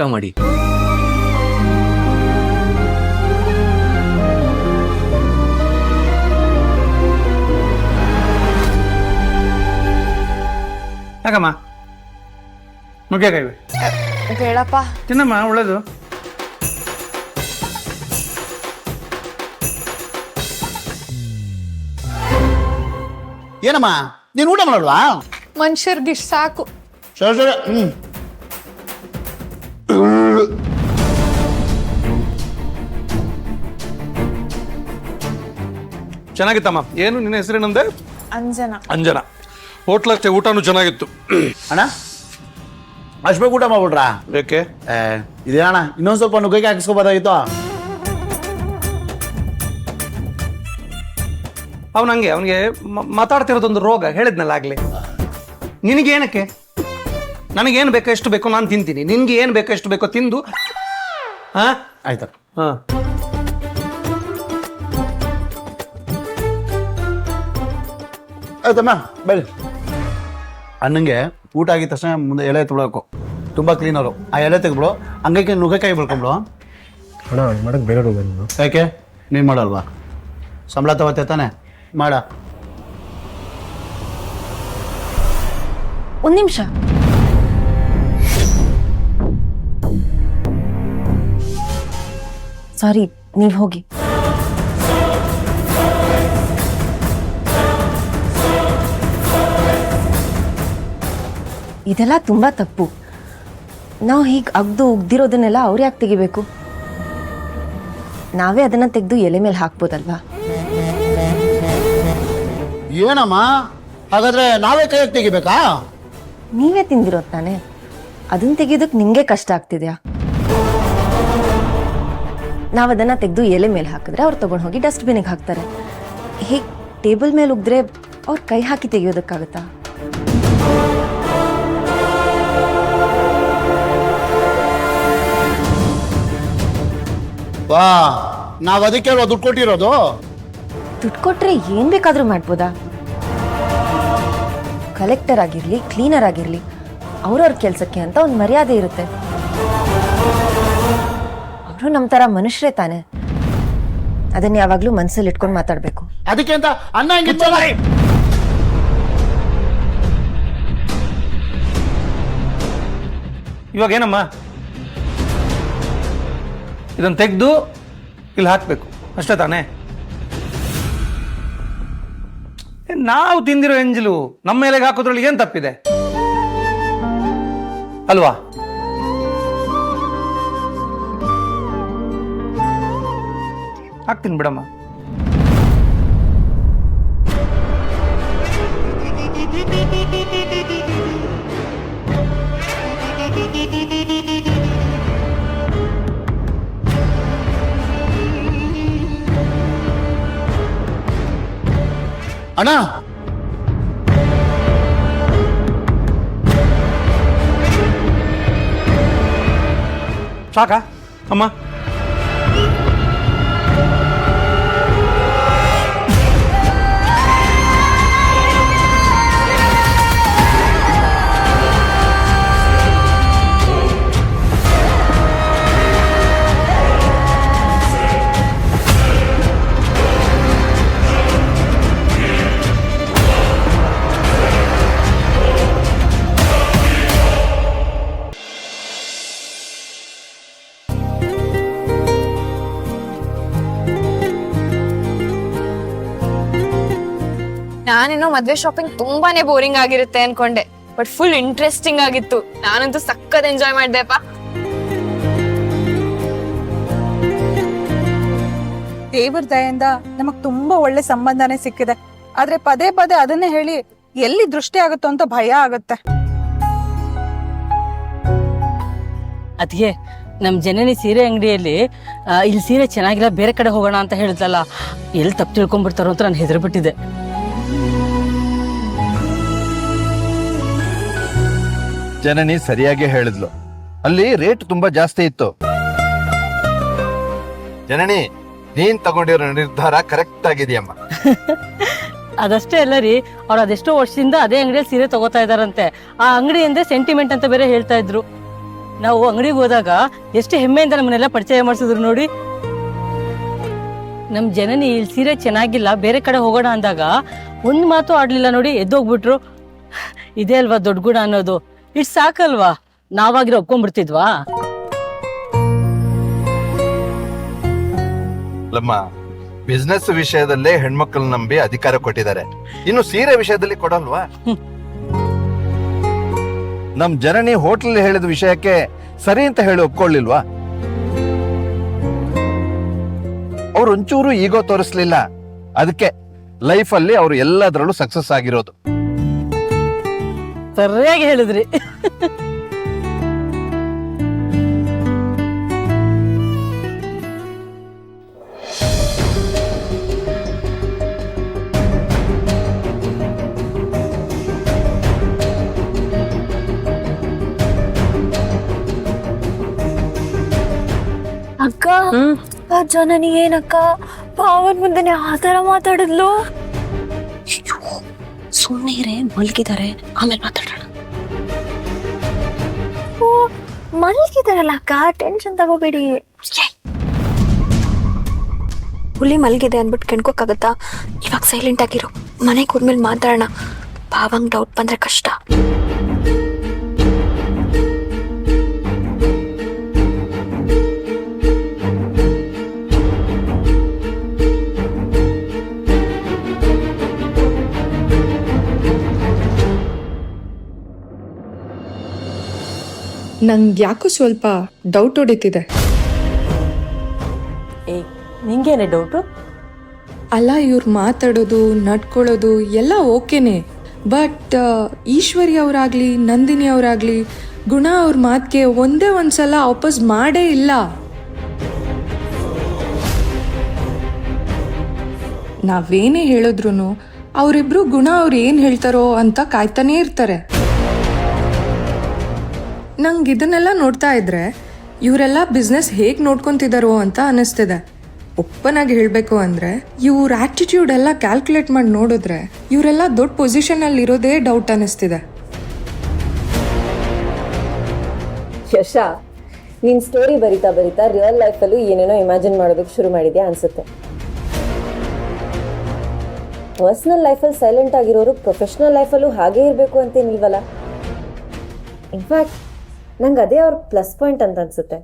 ಊಟ ಮಾಡಿ. ಯಾಕಮ್ಮ ನುಗ್ಗೆಕಾಯಿ ಬೇಡಪ್ಪ. ತಿನ್ನಮ್ಮ, ಒಳ್ಳೇದು. ಏನಮ್ಮ ನೀನು ಊಟ ಮಾಡಲ್ವಾ? ಮನುಷ್ಯರ್ಗಿಷ್ಟು ಸಾಕು. ಸರಿ ಸರಿ. ಚೆನ್ನಾಗಿತ್ತಮ್ಮ. ಏನು ನಿನ್ನ ಹೆಸರೇನಂದೆ? ಅಂಜನಾ. ಅಂಜನಾ. ಹೋಟ್ಲಷ್ಟೇ ಊಟನೂ ಚೆನ್ನಾಗಿತ್ತು. ಅಣ್ಣ ಅಷ್ಟು ಬೇಗ ಊಟ ಮಾಡ್ಬಿಟ್ರಾ? ಬೇಕೆ ಇದೇ ಅಣ್ಣ, ಇನ್ನೊಂದು ಸ್ವಲ್ಪ ನುಗ್ಗಕ್ಕೆ ಹಾಕಿಸ್ಕೋಬೋದಾಗಿತ್ತು. ಅವನಿಗೆ ಮಾತಾಡ್ತಿರೋದೊಂದು ರೋಗ ಹೇಳಿದ್ನಲ್ಲ ಆಗ್ಲಿ. ನಿನಗೇನಕ್ಕೆ? ನನಗೇನು ಬೇಕೋ ಎಷ್ಟು ಬೇಕೋ ನಾನು ತಿಂತೀನಿ. ನಿನ್ಗೆ ಏನು ಬೇಕೋ ಎಷ್ಟು ಬೇಕೋ ತಿಂದು. ಹಾ ಆಯ್ತು. ಹಾ ಆಯ್ತಮ್ಮ ಬೆಳಿ. ಅಣ್ಣಂಗೆ ಊಟ ಆಗಿದ ತಕ್ಷಣ ಮುಂದೆ ಎಲೆ ತೊಗೊಳಕು, ತುಂಬ ಕ್ಲೀನರು. ಆ ಎಲೆ ತೆಗೆದ್ಬಿಡು, ಹಂಗಕ್ಕೆ ನುಗ್ಗಕಾಯಿ ಬೆಳ್ಕೊಂಬಿಡು. ಅಣ್ಣ ಮಾಡಕ್ಕೆ ಬೇರೆ ನೀನು. ಯಾಕೆ ನೀನು ಮಾಡಲ್ವಾ? ಸಂಬಳ ತಗೋತೆ ತಾನೆ, ಮಾಡ. ಒಂದ್ ನಿಮಿಷ. ಸಾರಿ, ನೀವ್ ಹೋಗಿ. ಇದೆಲ್ಲ ತುಂಬಾ ತಪ್ಪು. ನಾವು ಹೀಗೆ ಅಗ್ದು ಉಗ್ದಿರೋದನ್ನೆಲ್ಲ ಅವ್ರು ಯಾಕೆ ತೆಗಿಬೇಕು? ನಾವೇ ಅದನ್ನ ತೆಗೆದು ಎಲೆ ಮೇಲೆ ಹಾಕ್ಬೋದಲ್ವಾ? ಏನಮ್ಮ ಹಾಗಾದ್ರೆ ನಾವೇ ಕೈಯಾಗಿ ತೆಗಿಬೇಕಾ? ನೀವೇ ತಿಂದಿರೋದು ತಾನೆ, ಅದನ್ನ ತೆಗಿಯೋದಕ್ಕೆ ನಿಮ್ಗೆ ಕಷ್ಟ ಆಗ್ತಿದ್ಯಾ? ನಾವು ಅದನ್ನ ತೆಗೆದು ಎಲೆ ಮೇಲೆ ಹಾಕಿದ್ರೆ ಅವ್ರು ತಗೊಂಡು ಹೋಗಿ ಡಸ್ಟ್ಬಿನ್ಗೆ ಹಾಕ್ತಾರೆ. ಹೀಗೆ ಟೇಬಲ್ ಮೇಲೆ ಉಗ್ದ್ರೆ ಅವ್ರು ಕೈ ಹಾಕಿ ತೆಗಿಯೋದಕ್ಕಾಗತ್ತಾ? ವಾ, ನಾವು ಅದಕ್ಕೆ ದುಡ್ಡು ಕೊಟ್ಟಿರೋದು. ದುಡ್ಡು ಕೊಟ್ರೆ ಏನ್ ಬೇಕಾದ್ರೂ ಮಾಡ್ಬೋದಾ? ಕಲೆಕ್ಟರ್ ಆಗಿರ್ಲಿ, ಕ್ಲೀನರ್ ಆಗಿರ್ಲಿ, ಅವ್ರವ್ರ ಕೆಲ್ಸಕ್ಕೆ ಅಂತ ಒಂದು ಮರ್ಯಾದೆ ಇರುತ್ತೆ. ಅವರು ನಮ್ಮ ತರ ಮನುಷ್ಯರೇ ತಾನೆ. ಅದನ್ನ ಯಾವಾಗ್ಲೂ ಮನಸ್ಸಲ್ಲಿ ಇಟ್ಕೊಂಡು ಮಾತಾಡ್ಬೇಕು. ಅದಕ್ಕೆ ಅಂತ ಅನ್ನ ಹಂಗಿತ್ತಲ್ಲ. ಇವಾಗ ಏನಮ್ಮ, ಇದನ್ನು ತೆಗೆದು ಇಲ್ಲಿ ಹಾಕ್ಬೇಕು ಅಷ್ಟೇ ತಾನೇ? ನಾವು ತಿಂದಿರೋ ಎಂಜಲು ನಮ್ಮ ಮೇಲೆಗೆ ಹಾಕೋದ್ರಲ್ಲಿ ಏನ್ ತಪ್ಪಿದೆ ಅಲ್ವಾ? ಹಾಕ್ತೀನಿ ಬಿಡಮ್ಮ. ಅಣ್ಣ ಸಾಕಾ ಅಮ್ಮ? ನಾನೇನೋ ಮದ್ವೆ ಶಾಪಿಂಗ್ ತುಂಬಾನೇ ಬೋರಿಂಗ್ ಆಗಿರುತ್ತೆ ಅನ್ಕೊಂಡೆ, ಬಟ್ ಫುಲ್ ಇಂಟ್ರೆಸ್ಟಿಂಗ್ ಆಗಿತ್ತು. ನಾನಂತೂ ಸಕ್ಕತ್ ಎಂಜಾಯ್ ಮಾಡ್ದೆಪ್ಪ. ದೇವ್ರ ದಯಿಂದ ನಮಗ್ ತುಂಬಾ ಒಳ್ಳೆ ಸಂಬಂಧನೇ ಸಿಕ್ಕಿದೆ. ಆದ್ರೆ ಪದೇ ಪದೇ ಅದನ್ನೇ ಹೇಳಿ ಎಲ್ಲಿ ದೃಷ್ಟಿ ಆಗುತ್ತೋ ಅಂತ ಭಯ ಆಗುತ್ತೆ. ಅದ್ಗೆ ನಮ್ ಜನನಿ ಸೀರೆ ಅಂಗಡಿಯಲ್ಲಿ ಇಲ್ಲಿ ಸೀರೆ ಚೆನ್ನಾಗಿಲ್ಲ, ಬೇರೆ ಕಡೆ ಹೋಗೋಣ ಅಂತ ಹೇಳಿದ್ಲಲ್ಲ, ಎಲ್ಲಿ ತಪ್ಪು ತಿಳ್ಕೊಂಡ್ಬಿಡ್ತಾರೋ ಅಂತ ನಾನು ಹೆದರ್ಬಿಟ್ಟಿದೆ. ಜನನಿ ಸರಿಯಾಗಿ ಹೇಳಿದ್ಲು, ಅಲ್ಲಿ ರೇಟ್ ತುಂಬಾ ಜಾಸ್ತಿ ಇತ್ತು. ಜನನಿ, ನೀನ್ ತಗೊಂಡಿರೋ ನಿರ್ಧಾರ ಕರೆಕ್ಟ್ ಆಗಿದೆಯಮ್ಮ. ಅದಷ್ಟೇ ಅಲ್ಲ ರೀ, ಅವ್ರು ಅದೆಷ್ಟೋ ವರ್ಷದಿಂದ ಅದೇ ಅಂಗಡಿಯಲ್ಲಿ ಸೀರೆ ತಗೋತಾ ಇದಾರಂತೆ. ಆ ಅಂಗಡಿ ಅಂದ್ರೆ ಸೆಂಟಿಮೆಂಟ್ ಅಂತ ಬೇರೆ ಹೇಳ್ತಾ ಇದ್ರು. ನಾವು ಅಂಗಡಿಗೆ ಹೋದಾಗ ಎಷ್ಟು ಹೆಮ್ಮೆಯಿಂದ ನಮ್ಮನ್ನೆಲ್ಲ ಪರಿಚಯ ಮಾಡಿಸಿದ್ರು ನೋಡಿ. ನಮ್ ಜನನಿ ಇಲ್ಲಿ ಸೀರೆ ಚೆನ್ನಾಗಿಲ್ಲ, ಬೇರೆ ಕಡೆ ಹೋಗೋಣ ಅಂದಾಗ ಒಂದ್ ಮಾತು ಆಡ್ಲಿಲ್ಲ ನೋಡಿ, ಎದ್ದೋಗ್ಬಿಟ್ರು. ಇದೇ ಅಲ್ವಾ ದೊಡ್ಡ ಗುಣ ಅನ್ನೋದು. ಇಟ್ ಸಾಕಲ್ವಾ, ನಾವಾಗಿರೋ ಒಪ್ಕೊಂಡ್ಬಿಡ್ತಿದ್ವಾ? ಲಮ್ಮ, ಬಿಸ್ನೆಸ್ ವಿಷಯದಲ್ಲೇ ಹೆಣ್ಮಕ್ಳು ನಂಬಿ ಅಧಿಕಾರ ಕೊಟ್ಟಿದ್ದಾರೆ, ಇನ್ನು ಸೀರೆ ವಿಷಯದಲ್ಲಿ ಕೊಡಲ್ವಾ? ನಮ್ ಜನನಿ ಹೋಟ್ಲ್ ಹೇಳಿದ ವಿಷಯಕ್ಕೆ ಸರಿ ಅಂತ ಹೇಳಿ ಒಪ್ಕೊಳ್ಳಿಲ್ವಾ? ಅವ್ರು ಒಂಚೂರು ಈಗೋ ತೋರಿಸ್ಲಿಲ್ಲ, ಅದಕ್ಕೆ ಲೈಫ್ ಅಲ್ಲಿ ಅವ್ರು ಎಲ್ಲದರಲ್ಲೂ ಸಕ್ಸಸ್ ಆಗಿರೋದು. ಸರಿಯಾಗಿ ಹೇಳಿದ್ರಿ. ಅಕ್ಕ ಆ ಜನನಿ ಏನಕ್ಕ ಪಾವನ್ ಮುಂದೆನೆ ಆ ತರ ಮಾತಾಡಿದ್ಲು? ಸುಮ್ಮನೆ ಇರೇ, ಮಲ್ಗಿದ್ದಾರೆ, ಆಮೇಲೆ ಮಾತಾಡೋಣ. ಓ, ಮಲ್ಗಿದಾರಲ್ಲ ಅಕ್ಕ, ಟೆನ್ಷನ್ ತಗೋಬೇಡಿ. ಹುಲಿ ಮಲ್ಗಿದೆ ಅಂದ್ಬಿಟ್ಟು ಕೆಣ್ಕೋಕ್ಕಾಗತ್ತಾ? ಇವಾಗ ಸೈಲೆಂಟ್ ಆಗಿರು, ಮನೆಗೆ ಹೋದ್ಮೇಲೆ ಮಾತಾಡೋಣ. ಪಾವಂಗ್ ಡೌಟ್ ಬಂದ್ರೆ ಕಷ್ಟ. ನಂಗೆ ಯಾಕೋ ಸ್ವಲ್ಪ ಡೌಟ್ ಹೊಡಿತಿದೆ. ನಿಂಗೇನೆ ಡೌಟು? ಅಲ್ಲ, ಇವ್ರು ಮಾತಾಡೋದು ನಡ್ಕೊಳ್ಳೋದು ಎಲ್ಲ ಓಕೆನೆ, ಬಟ್ ಈಶ್ವರಿ ಅವರಾಗ್ಲಿ ನಂದಿನಿ ಅವರಾಗ್ಲಿ ಗುಣ ಅವ್ರ ಮಾತಿಗೆ ಒಂದೇ ಒಂದ್ಸಲ ವಾಪಸ್ ಮಾಡೇ ಇಲ್ಲ. ನಾವೇನೇ ಹೇಳಿದ್ರು ಅವರಿಬ್ರು ಗುಣ ಅವ್ರು ಏನು ಹೇಳ್ತಾರೋ ಅಂತ ಕಾಯ್ತಾನೇ ಇರ್ತಾರೆ. ನಂಗೆ ಇದನ್ನೆಲ್ಲ ನೋಡ್ತಾ ಇದ್ರೆ ಇವರೆಲ್ಲ ಬಿಸ್ನೆಸ್ ಹೇಗೆ ನೋಡ್ಕೊತಿದ್ದಾರೋ ಅಂತ ಅನ್ನಿಸ್ತಿದೆ. ಓಪನ್ ಆಗಿ ಹೇಳಬೇಕು ಅಂದರೆ ಇವ್ರ ಆ್ಯಟಿಟ್ಯೂಡ್ ಎಲ್ಲ ಕ್ಯಾಲ್ಕುಲೇಟ್ ಮಾಡಿ ನೋಡಿದ್ರೆ ಇವರೆಲ್ಲ ದೊಡ್ಡ ಪೊಸಿಷನಲ್ಲಿ ಇರೋದೇ ಡೌಟ್ ಅನ್ನಿಸ್ತಿದೆ. ಯಶ, ನೀನ್ ಸ್ಟೋರಿ ಬರಿತಾ ಬರಿತಾ ರಿಯಲ್ ಲೈಫಲ್ಲೂ ಏನೇನೋ ಇಮ್ಯಾಜಿನ್ ಮಾಡೋದಕ್ಕೆ ಶುರು ಮಾಡಿದ್ಯಾ ಅನ್ಸುತ್ತೆ. ಪರ್ಸ್ನಲ್ ಲೈಫಲ್ಲಿ ಸೈಲೆಂಟ್ ಆಗಿರೋರು ಪ್ರೊಫೆಷ್ನಲ್ ಲೈಫಲ್ಲೂ ಹಾಗೇ ಇರಬೇಕು ಅಂತೇನಿಲ್ವಲ್ಲ. ಇನ್ಫ್ಯಾಕ್ಟ್ ನಂಗೆ ಅದೇ ಅವ್ರ ಪ್ಲಸ್ ಪಾಯಿಂಟ್ ಅಂತ ಅನ್ಸುತ್ತೆ.